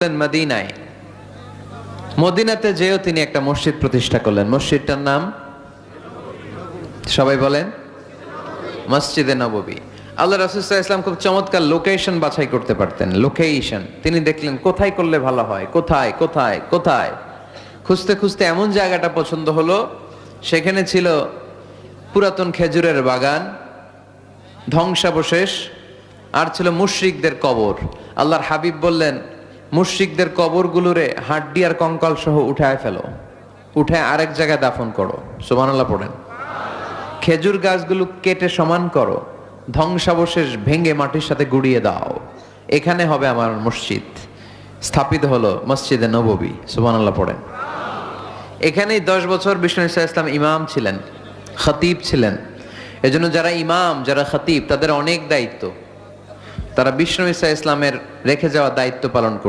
মদিনায়, মদিনাতে যেও তিনি একটা মসজিদ প্রতিষ্ঠা করলেন। মসজিদটার নাম সবাই বলেন মসজিদে নববী। আল্লাহ রাসূল সাল্লাল্লাহু আলাইহি ওয়াসাল্লাম খুব চমৎকার লোকেশন বাছাই করতে পারতেন। লোকেশন তিনি দেখলেন কোথায় করলে ভালো হয়, কোথায় কোথায় কোথায় খুঁজতে খুঁজতে এমন জায়গাটা পছন্দ হলো, সেখানে ছিল পুরাতন খেজুরের বাগান, ধ্বংসাবশেষ, আর ছিল মুশরিকদের কবর। আল্লাহর হাবিব বললেন, মুশরিকদের কবরগুলোরে হাড্ডি আর কঙ্কাল সহ উঠায় ফেলো, উঠে আরেক জায়গায় দাফন করো। সুবহানাল্লাহ পড়েন। খেজুর গাছগুলো কেটে সমান করো, ধ্বংসাবশেষ ভেঙে মাটির সাথে গুড়িয়ে দাও, এখানে হবে আমার মসজিদ। স্থাপিত হলো মসজিদে নববী। সুবহানাল্লাহ পড়েন। এখানেই 10 বছর বিষ্ণু ইসা ইসলাম ইমাম ছিলেন, খতিব ছিলেন। এজন্য যারা ইমাম, যারা খতিব, তাদের অনেক দায়িত্ব। তারা বিষ্ণু ইসা ইসলামের রেখে যাওয়া দায়িত্ব পালন করত।